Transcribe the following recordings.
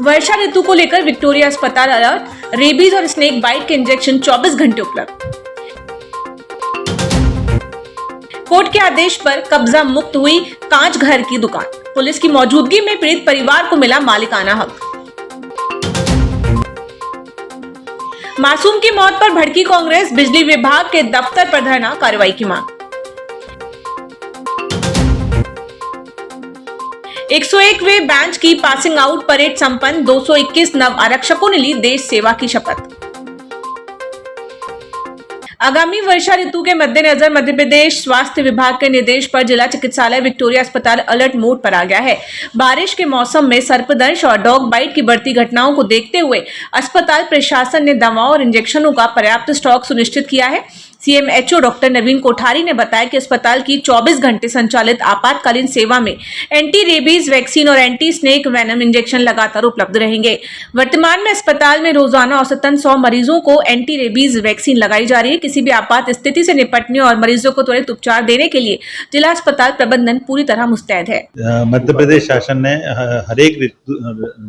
वर्षा ऋतु को लेकर विक्टोरिया अस्पताल अलर्ट, रेबीज और स्नेक बाइट के इंजेक्शन 24 घंटे उपलब्ध। कोर्ट के आदेश पर कब्जा मुक्त हुई कांच घर की दुकान, पुलिस की मौजूदगी में पीड़ित परिवार को मिला मालिकाना हक। मासूम की मौत पर भड़की कांग्रेस, बिजली विभाग के दफ्तर पर धरना, कार्रवाई की मांग। 101वें बैच की पासिंग आउट परेड संपन्न, 221 नव आरक्षकों ने ली देश सेवा की शपथ। आगामी वर्षा ऋतु के मद्देनजर मध्य प्रदेश स्वास्थ्य विभाग के निर्देश पर जिला चिकित्सालय विक्टोरिया अस्पताल अलर्ट मोड पर आ गया है। बारिश के मौसम में सर्पदंश और डॉग बाइट की बढ़ती घटनाओं को देखते हुए अस्पताल प्रशासन ने दवाओं और इंजेक्शनों का पर्याप्त स्टॉक सुनिश्चित किया है। सीएमएचओ डॉक्टर नवीन कोठारी ने बताया कि अस्पताल की 24 घंटे संचालित आपातकालीन सेवा में एंटी रेबीज वैक्सीन और एंटी स्नेक वेनम इंजेक्शन लगातार उपलब्ध रहेंगे। वर्तमान में अस्पताल में रोजाना औसतन 100 मरीजों को एंटी रेबीज वैक्सीन लगाई जा रही है। किसी भी आपात स्थिति से निपटने और मरीजों को त्वरित उपचार देने के लिए जिला अस्पताल प्रबंधन पूरी तरह मुस्तैद है। मध्य प्रदेश शासन ने हर एक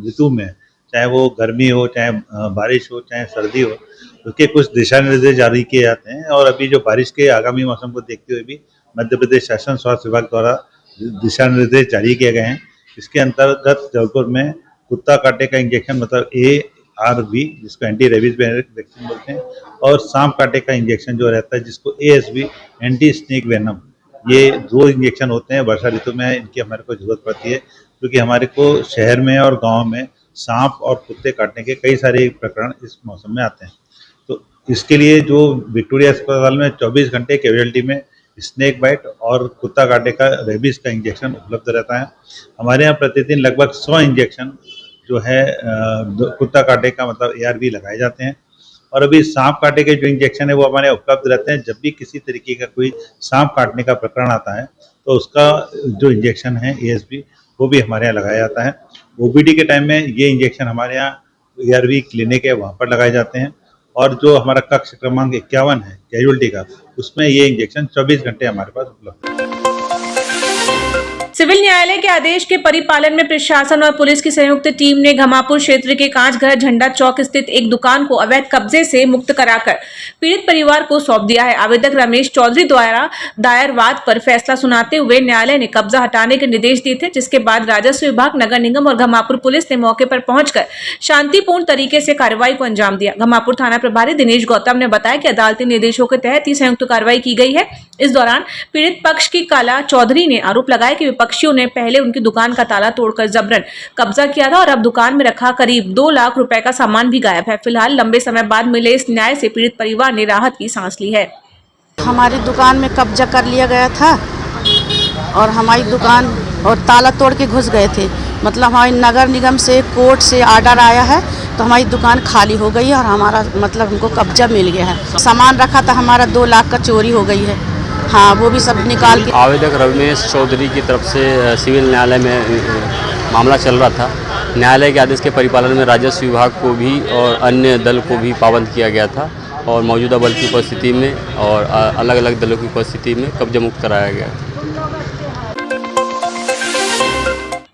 ऋतु में, चाहे वो गर्मी हो, चाहे बारिश हो, चाहे सर्दी हो, उसके कुछ दिशा निर्देश जारी किए जाते हैं। और अभी जो बारिश के आगामी मौसम को देखते हुए भी मध्य प्रदेश शासन स्वास्थ्य विभाग द्वारा दिशा निर्देश जारी किए गए हैं। इसके अंतर्गत जबलपुर में कुत्ता काटे का इंजेक्शन मतलब ARV, जिसको एंटी रेबीज वैक्सीन बोलते हैं, और सांप काटे का इंजेक्शन जो रहता है जिसको ASV एंटी स्नेक वेनम, ये 2 इंजेक्शन होते हैं। वर्षा ऋतु में इनकी हमारे को जरूरत पड़ती है क्योंकि हमारे को शहर में और गाँव में सांप और कुत्ते काटने के कई सारे प्रकरण इस मौसम में आते हैं। तो इसके लिए जो विक्टोरिया अस्पताल में 24 घंटे कैजुअलिटी में स्नेक बाइट और कुत्ता काटे का रेबीज का इंजेक्शन उपलब्ध रहता है। हमारे यहाँ प्रतिदिन लगभग 100 इंजेक्शन जो है कुत्ता काटे का मतलब ARV लगाए जाते हैं। और अभी सांप काटे के जो इंजेक्शन है वो हमारे यहाँ उपलब्ध रहते हैं। जब भी किसी तरीके का कोई सांप काटने का प्रकरण आता है तो उसका जो इंजेक्शन है ASV वो भी हमारे यहाँ लगाया जाता है। OPD के टाइम में ये इंजेक्शन हमारे यहाँ ARV क्लिनिक है वहाँ पर लगाए जाते हैं। और जो हमारा कक्ष क्रमांक 51 है कैजुअलिटी का, उसमें ये इंजेक्शन 24 घंटे हमारे पास उपलब्ध है। सिविल न्यायालय के आदेश के परिपालन में प्रशासन और पुलिस की संयुक्त टीम ने घमापुर क्षेत्र के कांचघर झंडा चौक स्थित एक दुकान को अवैध कब्जे से मुक्त कराकर पीड़ित परिवार को सौंप दिया है। आवेदक रमेश चौधरी द्वारा दायर वाद पर फैसला सुनाते हुए न्यायालय ने कब्जा हटाने के निर्देश दिए थे, जिसके बाद राजस्व विभाग, नगर निगम और घमापुर पुलिस ने मौके पर पहुंचकर शांतिपूर्ण तरीके से कार्रवाई को अंजाम दिया। घमापुर थाना प्रभारी दिनेश गौतम ने बताया कि अदालती निर्देशों के तहत ही संयुक्त कार्रवाई की गई है। इस दौरान पीड़ित पक्ष की काला चौधरी ने आरोप लगाया कि विपक्षियों ने पहले उनकी दुकान का ताला तोड़कर जबरन कब्जा किया था और अब दुकान में रखा करीब 2 लाख रुपए का सामान भी गायब है। फिलहाल लंबे समय बाद मिले इस न्याय से पीड़ित परिवार ने राहत की सांस ली है। हमारी दुकान में कब्जा कर लिया गया था और हमारी दुकान और ताला तोड़ के घुस गए थे। मतलब हमारी नगर निगम से, कोर्ट से ऑर्डर आया है तो हमारी दुकान खाली हो गई है और हमारा मतलब हमको कब्जा मिल गया है। सामान रखा था हमारा 2 लाख का चोरी हो गई है। हाँ, वो भी सब निकाल के। आवेदक रमेश चौधरी की तरफ से सिविल न्यायालय में मामला चल रहा था। न्यायालय के आदेश के परिपालन में राजस्व विभाग को भी और अन्य दल को भी पाबंद किया गया था और मौजूदा बल की उपस्थिति में और अलग अलग दलों की उपस्थिति में कब्जा मुक्त कराया गया।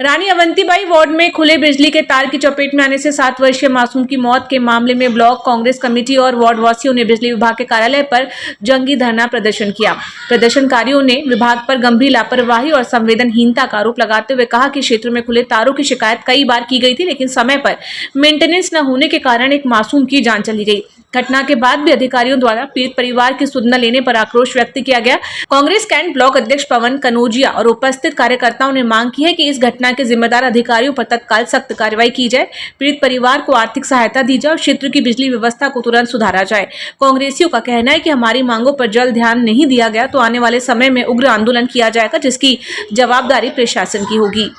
रानी अवंतीबाई वार्ड में खुले बिजली के तार की चपेट में आने से 7 वर्षीय मासूम की मौत के मामले में ब्लॉक कांग्रेस कमेटी और वार्ड वासियों ने बिजली विभाग के कार्यालय पर जंगी धरना प्रदर्शन किया। प्रदर्शनकारियों ने विभाग पर गंभीर लापरवाही और संवेदनहीनता का आरोप लगाते हुए कहा कि क्षेत्र में खुले तारों की शिकायत कई बार की गई थी, लेकिन समय पर मेंटेनेंस न होने के कारण एक मासूम की जान चली गई। घटना के बाद भी अधिकारियों द्वारा पीड़ित परिवार की सुध न लेने पर आक्रोश व्यक्त किया गया। कांग्रेस कैंट ब्लॉक अध्यक्ष पवन कनौजिया और उपस्थित कार्यकर्ताओं ने मांग की है कि इस घटना के जिम्मेदार अधिकारियों पर तत्काल सख्त कार्रवाई की जाए, पीड़ित परिवार को आर्थिक सहायता दी जाए और क्षेत्र की बिजली व्यवस्था को तुरंत सुधारा जाए। कांग्रेसियों का कहना है कि हमारी मांगों पर जल्द ध्यान नहीं दिया गया तो आने वाले समय में उग्र आंदोलन किया जाएगा, जिसकी जवाबदारी प्रशासन की होगी।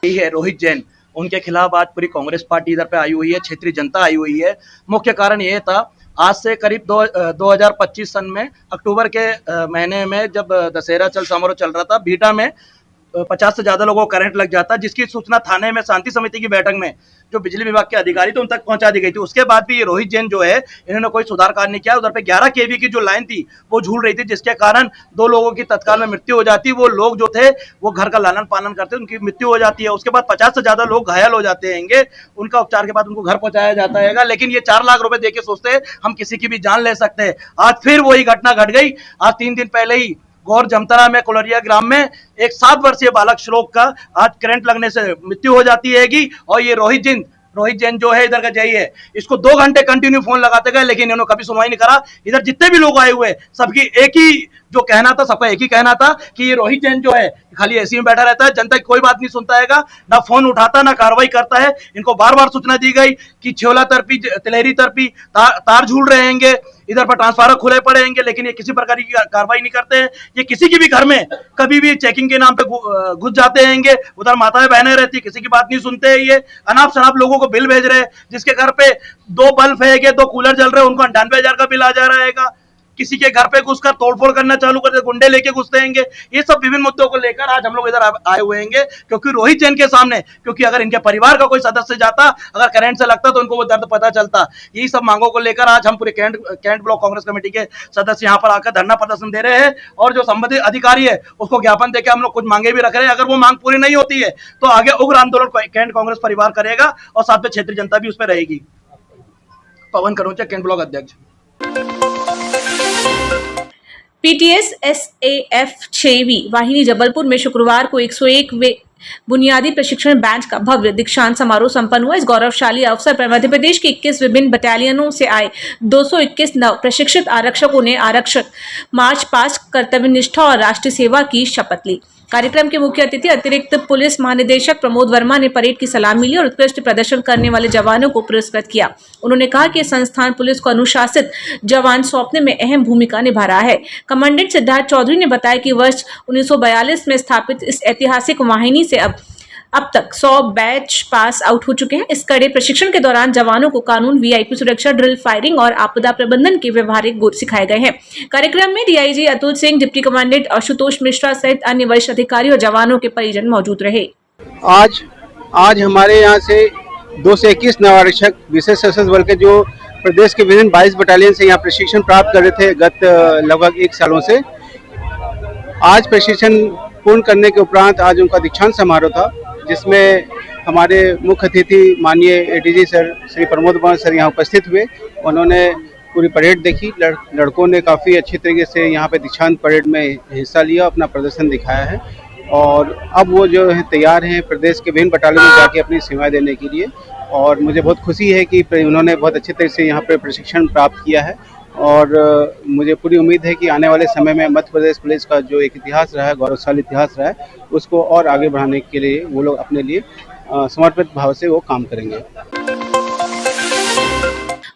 रोहित जैन, उनके खिलाफ आज पूरी कांग्रेस पार्टी इधर पे आई हुई है, क्षेत्रीय जनता आई हुई है। मुख्य कारण ये था, आज से करीब 2025 सन में अक्टूबर के महीने में जब दशहरा चल समारोह चल रहा था, बीटा में 50 से ज्यादा लोगों को करंट लग जाता, जिसकी सूचना थाने में शांति समिति की बैठक में जो बिजली विभाग के अधिकारी थे उन तक पहुंचा दी गई थी। उसके बाद भी ये रोहित जैन जो है इन्होंने कोई सुधार कार्य नहीं किया। उधर पे 11 केवी की जो लाइन थी वो झूल रही थी, जिसके कारण 2 लोगों की तत्काल में मृत्यु हो जाती। वो लोग जो थे वो घर का लालन पालन करते, उनकी मृत्यु हो जाती है। उसके बाद 50 से ज्यादा लोग घायल हो जाते हैं, उनका उपचार के बाद उनको घर पहुंचाया जाता है, लेकिन ये 4 लाख रुपए देके सोचते हैं हम किसी की भी जान ले सकते हैं। आज फिर वही घटना घट गई। आज 3 दिन पहले ही गौर जमतरा में कोलरिया ग्राम में एक 7 वर्षीय बालक श्लोक का आज करंट लगने से मृत्यु हो जाती है। और ये रोहित जैन जो है इधर का जय है, इसको 2 घंटे कंटिन्यू फोन लगाते गए, लेकिन इन्होंने कभी सुनवाई नहीं करा। इधर जितने भी लोग आए हुए सबकी एक ही जो कहना था, सबका एक ही कहना था कि ये रोहित जैन जो है खाली ऐसे में बैठा रहता है, जनता की कोई बात नहीं सुनता है, ना फोन उठाता ना कार्रवाई करता है। इनको बार बार सूचना दी गई कि छेवला तरफी तिलेरी तरफी तार झूल रहे हैं, इधर पर ट्रांसफार्मर खुले पड़े हैं, लेकिन ये किसी प्रकार की कार्रवाई नहीं करते हैं। ये किसी की भी घर में कभी भी चेकिंग के नाम पे घुस जाते हैं, उधर माताएं बहनें रहती, किसी की बात नहीं सुनते हैं। ये अनाप शनाप लोगों को बिल भेज रहे हैं, जिसके घर पे 2 बल्ब है, 2 कूलर चल रहे हैं, उनको 98,000 का बिल आ जा रहा है। किसी के घर पे घुसकर तोड़फोड़ करना चालू करते, गुंडे लेके घुसते हैं। ये सब विभिन्न मुद्दों को लेकर आज हम लोग इधर आए हुए हैं, क्योंकि रोहित जैन के सामने, क्योंकि अगर इनके परिवार का कोई सदस्य जाता, अगर करंट से लगता तो उनको वो दर्द पता चलता। यही सब मांगों को लेकर आज हम पूरे कैंट ब्लॉक कांग्रेस कमेटी के सदस्य यहाँ पर आकर धरना प्रदर्शन दे रहे हैं, और जो संबंधित अधिकारी है उसको ज्ञापन देकर हम लोग कुछ मांगे भी रख रहे हैं। अगर वो मांग पूरी नहीं होती है तो आगे उग्र आंदोलन कैंट कांग्रेस परिवार करेगा, और साथ में क्षेत्रीय जनता भी उस पर रहेगी। पवन करोचा, कैंट ब्लॉक अध्यक्ष। पीटीएस एसएएफ 6वीं वाहिनी जबलपुर में शुक्रवार को 101वें बुनियादी प्रशिक्षण बैच का भव्य दीक्षांत समारोह संपन्न हुआ। इस गौरवशाली अवसर पर मध्य प्रदेश के 21 विभिन्न बटालियनों से आए 221 नव प्रशिक्षित आरक्षकों ने आरक्षक मार्च पास्ट, कर्तव्यनिष्ठा और राष्ट्रीय सेवा की शपथ ली। कार्यक्रम के मुख्य अतिथि अतिरिक्त पुलिस महानिदेशक प्रमोद वर्मा ने परेड की सलामी ली और उत्कृष्ट प्रदर्शन करने वाले जवानों को पुरस्कृत किया। उन्होंने कहा कि संस्थान पुलिस को अनुशासित जवान सौंपने में अहम भूमिका निभा रहा है। कमांडेंट सिद्धार्थ चौधरी ने बताया कि वर्ष 1942 में स्थापित इस ऐतिहासिक वाहिनी से अब तक 100 बैच पास आउट हो चुके हैं। इस कड़े प्रशिक्षण के दौरान जवानों को कानून, वीआईपी सुरक्षा, ड्रिल, फायरिंग और आपदा प्रबंधन के व्यवहारिक गुर सिखाए गए हैं। कार्यक्रम में DIG Atul Singh, deputy commandant Ashutosh Mishra सहित अन्य वरिष्ठ अधिकारी और जवानों के परिजन मौजूद रहे। आज हमारे यहाँ से 221 नव आरक्षक विशेष सशस्त्र बल के जो प्रदेश के विभिन्न 22 बटालियन से यहाँ प्रशिक्षण प्राप्त कर रहे थे गत लगभग 1 सालों से, आज प्रशिक्षण पूर्ण करने के उपरांत आज उनका दीक्षांत समारोह था, जिसमें हमारे मुख्य अतिथि माननीय ADG sir Shri Pramod Verma sir यहाँ उपस्थित हुए। उन्होंने पूरी परेड देखी। लड़कों ने काफ़ी अच्छी तरीके से यहाँ पे दीक्षांत परेड में हिस्सा लिया, अपना प्रदर्शन दिखाया है, और अब वो जो है तैयार हैं प्रदेश के विभिन्न बटालियन में जाके अपनी सेवाएं देने के लिए। और मुझे बहुत खुशी है कि उन्होंने बहुत अच्छे तरह से यहाँ पे प्रशिक्षण प्राप्त किया है, और मुझे पूरी उम्मीद है कि आने वाले समय में मध्य प्रदेश पुलिस का जो एक इतिहास रहा है, गौरवशाली इतिहास रहा है, उसको और आगे बढ़ाने के लिए वो लोग अपने लिए समर्पित भाव से वो काम करेंगे।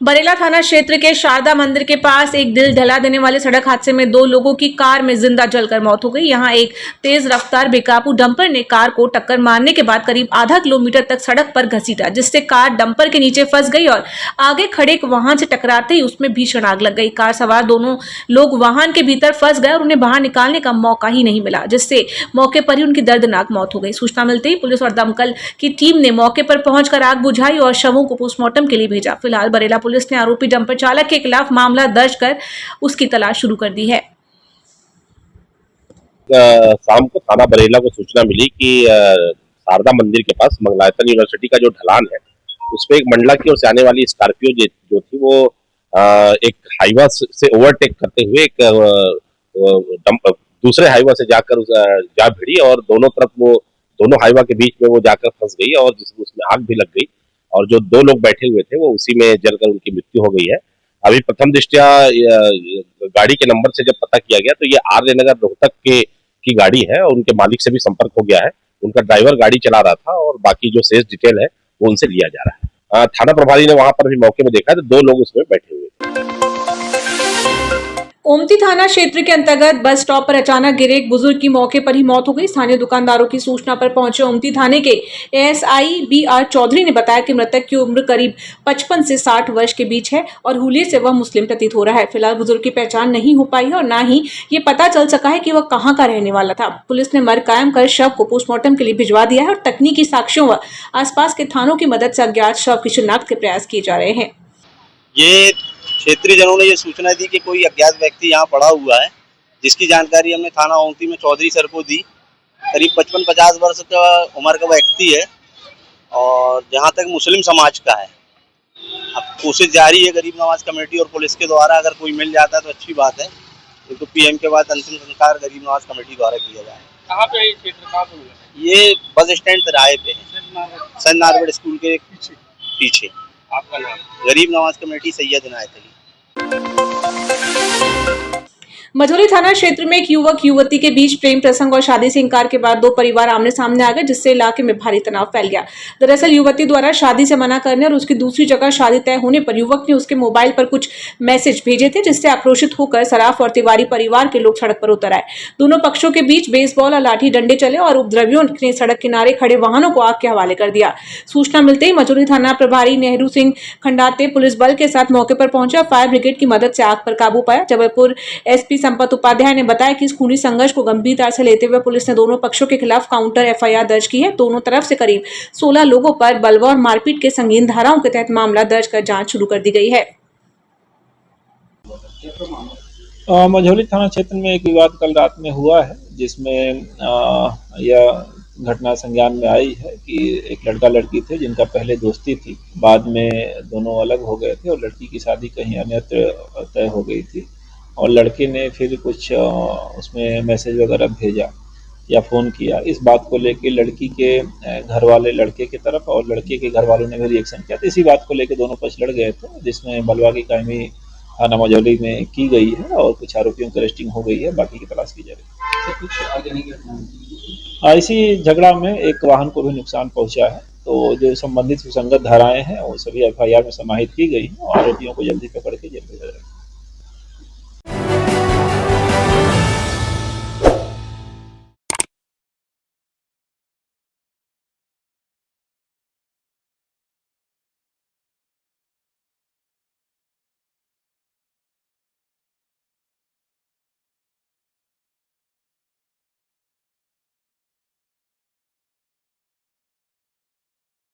बरेला थाना क्षेत्र के शारदा मंदिर के पास एक दिल दहला देने वाले सड़क हादसे में 2 लोगों की कार में जिंदा जलकर मौत हो गई। यहां एक तेज रफ्तार बेकाबू डंपर ने कार को टक्कर मारने के बाद करीब आधा किलोमीटर तक सड़क पर घसीटा, जिससे कार डंपर के नीचे फंस गई और आगे खड़े एक वाहन से टकराते ही उसमें भीषण आग लग गई। कार सवार दोनों लोग वाहन के भीतर फंस गए और उन्हें बाहर निकालने का मौका ही नहीं मिला, जिससे मौके पर ही उनकी दर्दनाक मौत हो गई। सूचना मिलते ही पुलिस और दमकल की टीम ने मौके पर पहुंचकर आग बुझाई और शवों को पोस्टमार्टम के लिए भेजा। फिलहाल बरेला पुलिस ने आरोपी डंपर चालक के खिलाफ मामला दर्ज कर उसकी तलाश शुरू कर दी है। शाम को थाना बरेला को सूचना मिली कि शारदा मंदिर के पास मंगलायतन यूनिवर्सिटी का जो ढलान है उस पे एक मंडला की ओर से आने वाली स्कॉर्पियो जो थी वो एक हाईवा से ओवरटेक करते हुए एक दूसरे हाईवा से जाकर जा भिड़ी और दोनों हाईवा के बीच में वो जाकर फंस गई और जिसमें उसमें आग भी लग गई और जो 2 लोग बैठे हुए थे वो उसी में जलकर उनकी मृत्यु हो गई है। अभी प्रथम दृष्टया गाड़ी के नंबर से जब पता किया गया तो ये आर्य नगर रोहतक की गाड़ी है और उनके मालिक से भी संपर्क हो गया है। उनका ड्राइवर गाड़ी चला रहा था और बाकी जो शेष डिटेल है वो उनसे लिया जा रहा है। थाना प्रभारी ने वहां पर भी मौके में देखा तो 2 लोग उसमें बैठे हुए थे। ओमती थाना क्षेत्र के अंतर्गत बस स्टॉप पर अचानक गिरे एक बुजुर्ग की मौके पर ही मौत हो गई। स्थानीय दुकानदारों की सूचना पर पहुंचे ओमती थाने के एएसआई बीआर चौधरी ने बताया कि मृतक की उम्र करीब 55 से 60 वर्ष के बीच है और हुलिये से वह मुस्लिम प्रतीत हो रहा है। फिलहाल बुजुर्ग की पहचान नहीं हो पाई है और न ही ये पता चल सका है कि वह कहां का रहने वाला था। पुलिस ने मर्ग कायम कर शव को पोस्टमार्टम के लिए भिजवा दिया है और तकनीकी साक्ष्यों व आसपास के थानों की मदद से अज्ञात शव की शिनाख्त के प्रयास किए जा रहे हैं। ये क्षेत्रीय जनों ने ये सूचना दी कि कोई अज्ञात व्यक्ति यहाँ पड़ा हुआ है, जिसकी जानकारी हमने थाना ओमती में चौधरी सर को दी। करीब 55-50 वर्ष का उम्र का व्यक्ति है और जहाँ तक मुस्लिम समाज का है। अब कोशिश जारी है गरीब नवाज कमेटी और पुलिस के द्वारा, अगर कोई मिल जाता है तो अच्छी बात है। ये तो पीएम के बाद अंतिम संस्कार गरीब नवाज कमेटी द्वारा किया जाए। कहाँ पे ये क्षेत्र, कहाँ पे हुआ? ये बस स्टैंड तिराहे पे है, सन नारवड़ स्कूल के पीछे। आपका नाम? गरीब नवाज कमेटी सैयद इनायत अली। मझौली थाना क्षेत्र में एक युवक युवती के बीच प्रेम प्रसंग और शादी से इंकार के बाद दो परिवार आमने सामने आ गए, जिससे इलाके में भारी तनाव फैल गया। दरअसल युवती द्वारा शादी से मना करने और उसकी दूसरी जगह शादी तय होने पर युवक ने उसके मोबाइल पर कुछ मैसेज भेजे थे, जिससे आक्रोशित होकर सराफ और तिवारी परिवार के लोग सड़क पर उतर आए। दोनों पक्षों के बीच बेसबॉल और लाठी डंडे चले और उपद्रवियों ने सड़क किनारे खड़े वाहनों को आग के हवाले कर दिया। सूचना मिलते ही मझौली थाना प्रभारी नेहरू सिंह खंडाते पुलिस बल के साथ मौके पर पहुंचा। फायर ब्रिगेड की मदद से आग पर काबू पाया। जबलपुर एसपी संपत उपाध्याय ने बताया कि इस खूनी संघर्ष को गंभीरता से लेते हुए पुलिस ने दोनों पक्षों के खिलाफ काउंटर एफआईआर दर्ज की है। दोनों तरफ से करीब 16 लोगों पर बलवा और मारपीट के संगीन धाराओं के तहत मामला दर्ज कर जांच शुरू कर दी गई है। मझौली थाना क्षेत्र में एक विवाद कल रात में हुआ है, जिसमें यह घटना संज्ञान में आई है कि एक लड़का लड़की थे जिनका पहले दोस्ती थी, बाद में दोनों अलग हो गए थे और लड़की की शादी कहीं अन्यत्र तय हो गई थी और लड़के ने फिर कुछ उसमें मैसेज वगैरह भेजा या फ़ोन किया। इस बात को लेके लड़की के घर वाले लड़के की तरफ और लड़के के घर वालों ने भी रिएक्शन किया। तो इसी बात को लेके दोनों पक्ष लड़ गए थे, जिसमें बलवा की कायमी थाना मझौली में की गई है और कुछ आरोपियों की अरेस्टिंग हो गई है, बाकी की तलाश की जा रही है। इसी झगड़ा में एक वाहन को भी नुकसान पहुंचा है, तो जो संबंधित सुसंगत धाराएं हैं वो सभी एफआईआर में समाहित की गई हैं और आरोपियों को जल्दी पकड़ के जेल भेजा जाएगा।